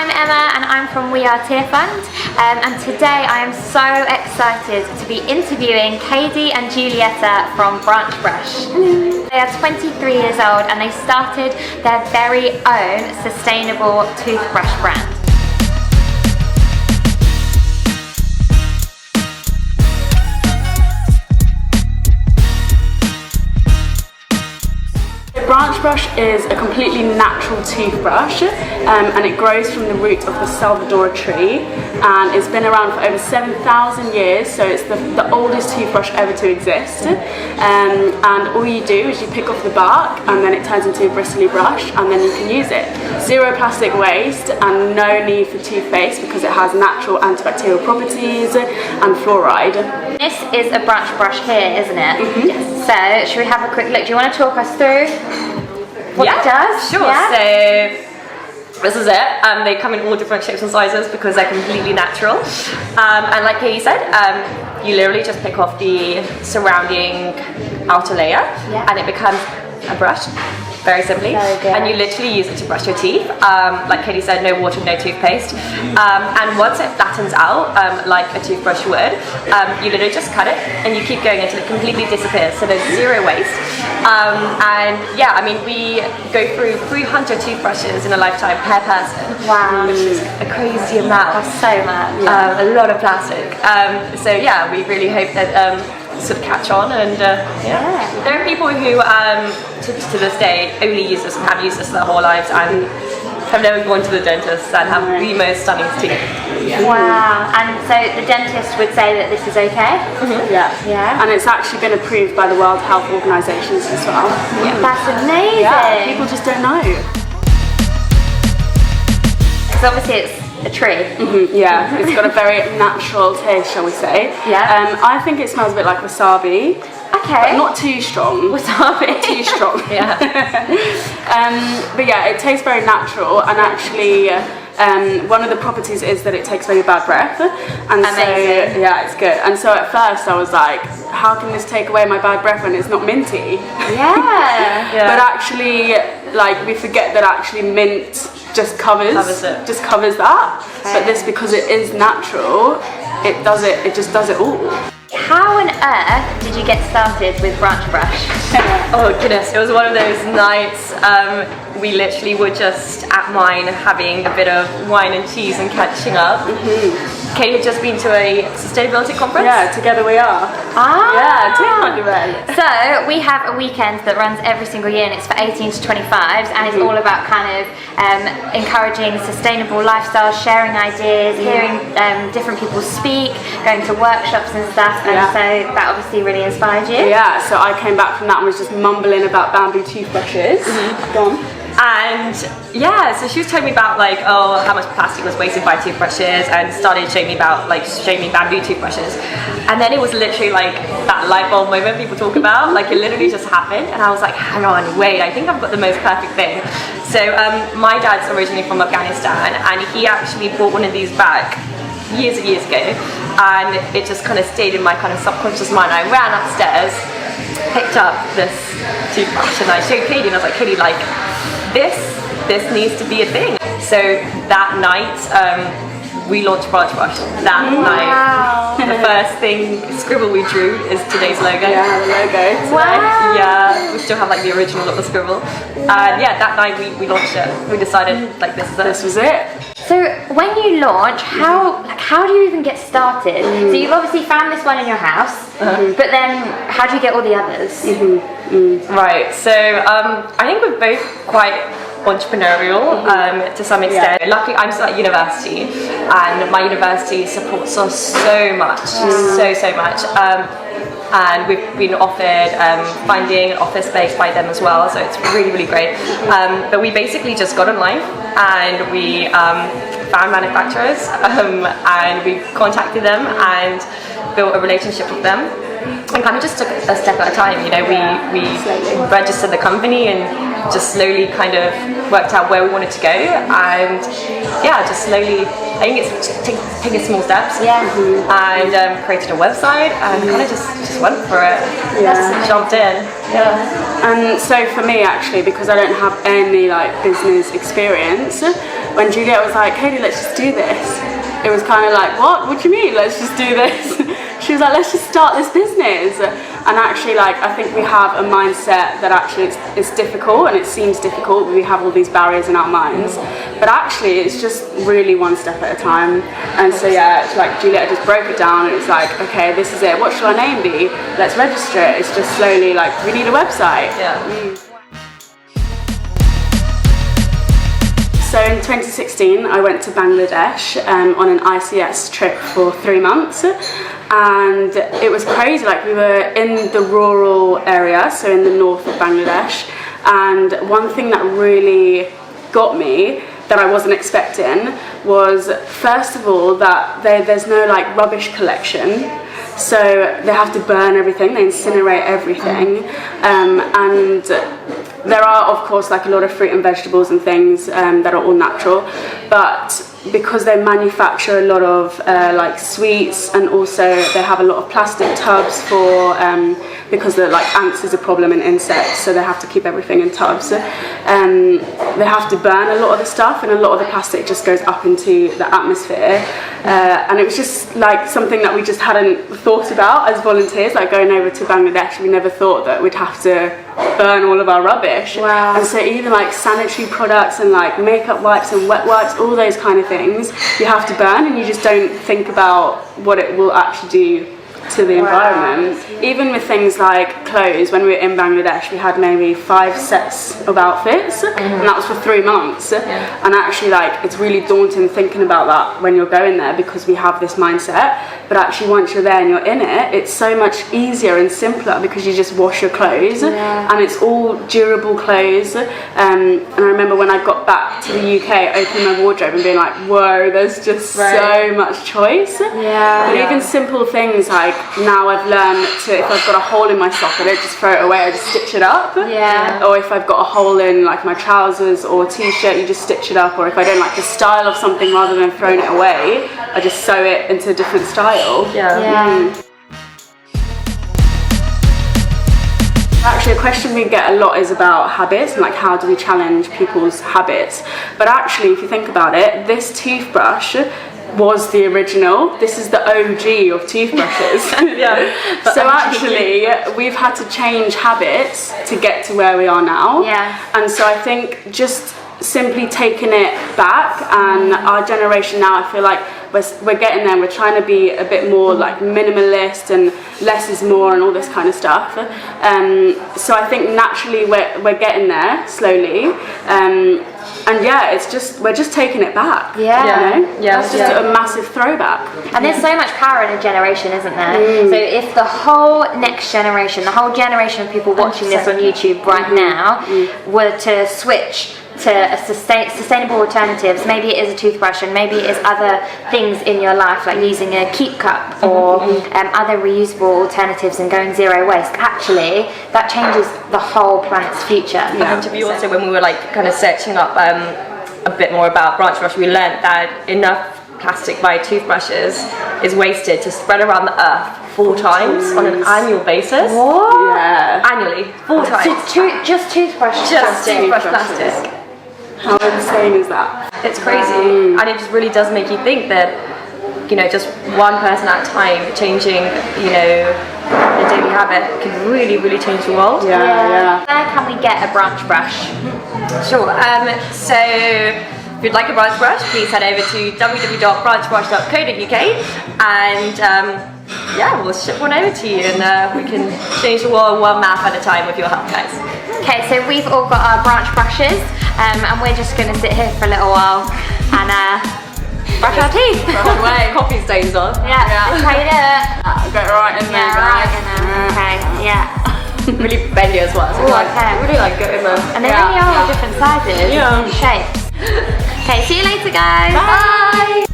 I'm Emma and I'm from We Are Tearfund, and today I am so excited to be interviewing Katie and Julieta from Branch Brush. They are 23 years old and they started their very own sustainable toothbrush brand. Branch Brush is a completely natural toothbrush and it grows from the root of the Salvador tree, and it's been around for over 7,000 years, so it's the oldest toothbrush ever to exist. And all you do is you pick off the bark and then it turns into a bristly brush and then you can use it. Zero plastic waste and no need for toothpaste because it has natural antibacterial properties and fluoride. This is a Branch Brush here, isn't it? Mm-hmm. Yes. So, should we have a quick look? Do you want to talk us through what it does? Sure. Yeah? So this is it. They come in all different shapes and sizes because they're completely natural. And like Katie said, you literally just pick off the surrounding outer layer and it becomes a brush. Very simply, and you literally use it to brush your teeth. Like Katie said, no water, no toothpaste. And once it flattens out, like a toothbrush would, you literally just cut it and you keep going until it completely disappears. So there's zero waste. And yeah, I mean, we go through 300 toothbrushes in a lifetime per person. Wow. Which is a crazy amount. That's so much. Yeah. A lot of plastic. So yeah, we really hope that sort of catch on, and there are people who to this day only use this and have used this their whole lives and have never gone to the dentist and have the most stunning teeth. Wow. And so the dentist would say that this is okay? Mm-hmm. Yeah. And it's actually been approved by the World Health Organizations as well. Yeah. That's amazing. Yeah, people just don't know. Because obviously it's a tree. Mm-hmm, yeah, it's got a very natural taste, shall we say. Yeah. I think it smells a bit like wasabi. Okay. But not too strong. Wasabi. Not too strong. Yeah. But yeah, it tastes very natural, and actually one of the properties is that it takes away bad breath. And amazing. So yeah, it's good. And so at first I was like, how can this take away my bad breath when it's not minty? Yeah. But actually, like, we forget that actually mint just covers that. Okay. But this, because it is natural, it just does it all. How on earth did you get started with Branch Brush? Oh goodness, it was one of those nights we literally were just at mine having a bit of wine and cheese and catching up. Mm-hmm. Kate had just been to a sustainability conference. Yeah, Together We Are. Ah. Yeah, Tearfund event. So we have a weekend that runs every single year, and it's for 18 to 25s, and it's all about kind of encouraging sustainable lifestyles, sharing ideas, hearing different people speak, going to workshops and stuff, and so that obviously really inspired you. Yeah, so I came back from that and was just mumbling about bamboo toothbrushes. Mm-hmm. Go on. And yeah, so she was telling me about like, oh, how much plastic was wasted by toothbrushes, and started showing me bamboo toothbrushes. And then it was literally like that light bulb moment people talk about, like it literally just happened, and I was like, hang on, wait, I think I've got the most perfect thing. So my dad's originally from Afghanistan, and he actually bought one of these back years and years ago, and it just kind of stayed in my kind of subconscious mind. I ran upstairs, picked up this toothbrush, and I showed Katie, and I was like, Katie, like, this needs to be a thing. So that night, we launched Branch Brush. That night, the first scribble we drew is today's logo. Yeah, the logo. Wow. Yeah, we still have like the original of the scribble. And yeah, that night we launched it. We decided like this was it. So when you launch, how do you even get started? So you've obviously found this one in your house, but then how do you get all the others? Right, so I think we're both quite entrepreneurial to some extent. Luckily, I'm still at university, and my university supports us so much, so much. And we've been offered finding an office space by them as well, so it's really, really great. But we basically just got online and we found manufacturers and we contacted them and built a relationship with them. And kind of just took a step at a time, you know. We registered the company and just slowly kind of worked out where we wanted to go, and yeah, just slowly, I think it's taking small steps, and created a website and kind of just went for it, just jumped in. And so for me, actually, because I don't have any like business experience, when Juliet was like, Katie, let's just do this, it was kind of like, what do you mean, let's just do this? She was like, let's just start this business. And actually, like, I think we have a mindset that actually it's difficult, and it seems difficult. We have all these barriers in our minds, but actually it's just really one step at a time. And so yeah, it's like Juliet just broke it down, and it's like, okay, this is it. What should our name be? Let's register it. It's just slowly like, we need a website. So in 2016, I went to Bangladesh on an ICS trip for 3 months, and it was crazy. Like, we were in the rural area, so in the north of Bangladesh, and one thing that really got me that I wasn't expecting was, first of all, that there's no like rubbish collection. So they have to burn everything, they incinerate everything, and there are of course like a lot of fruit and vegetables and things that are all natural, but because they manufacture a lot of like sweets, and also they have a lot of plastic tubs for because the like ants is a problem in insects, so they have to keep everything in tubs. They have to burn a lot of the stuff, and a lot of the plastic just goes up into the atmosphere, and it was just like something that we just hadn't thought about as volunteers. Like, going over to Bangladesh, we never thought that we'd have to burn all of our rubbish. Wow. And so even like sanitary products and like makeup wipes and wet wipes, all those kind of things you have to burn, and you just don't think about what it will actually do to the environment. Even with things like clothes, when we were in Bangladesh, we had maybe 5 sets of outfits, and that was for 3 months. And actually, like, it's really daunting thinking about that when you're going there, because we have this mindset, but actually once you're there and you're in it, it's so much easier and simpler, because you just wash your clothes, and it's all durable clothes. And I remember when I got back to the UK, opening my wardrobe and being like, whoa, there's just so much choice. But even simple things like, now I've learned to, if I've got a hole in my sock, I don't just throw it away, I just stitch it up. Or if I've got a hole in like my trousers or t-shirt, you just stitch it up. Or if I don't like the style of something, rather than throwing it away, I just sew it into a different style. Actually, a question we get a lot is about habits, and like, how do we challenge people's habits? But actually, if you think about it, this toothbrush was the original. This is the OG of toothbrushes. So actually, we've had to change habits to get to where we are now. And so I think just simply taking it back, and our generation now, I feel like we're getting there. We're trying to be a bit more like minimalist, and less is more, and all this kind of stuff. So I think naturally we're getting there slowly. And yeah, it's just, we're just taking it back. You know? It's just a massive throwback. And there's so much power in a generation, isn't there? So if the whole next generation, the whole generation of people watching this on YouTube right now were to switch to a sustainable alternatives, maybe it is a toothbrush, and maybe it is other things in your life, like using a keep cup or other reusable alternatives, and going zero waste, actually that changes the whole planet's future. And to be also, when we were like kind of searching up a bit more about branch brush, we learned that enough plastic by toothbrushes is wasted to spread around the earth 4 times on an annual basis. What? Annually, 4 times. Just toothbrush plastic. How insane is that? It's crazy, and it just really does make you think that, you know, just one person at a time changing, you know, a daily habit can really, really change the world. Where can we get a branch brush? Sure. So if you'd like a branch brush, please head over to www.branchbrush.co.uk, and yeah, we'll ship one over to you, and we can change the world one map at a time with your help, guys. Okay, so we've all got our branch brushes, and we're just going to sit here for a little while and brush our teeth. Brush away, coffee stains on. That's how you do it. Get right in there, guys. Okay, Really bendy as well. So really like get in there. And they really are all different sizes and shapes. Okay, see you later, guys. Bye.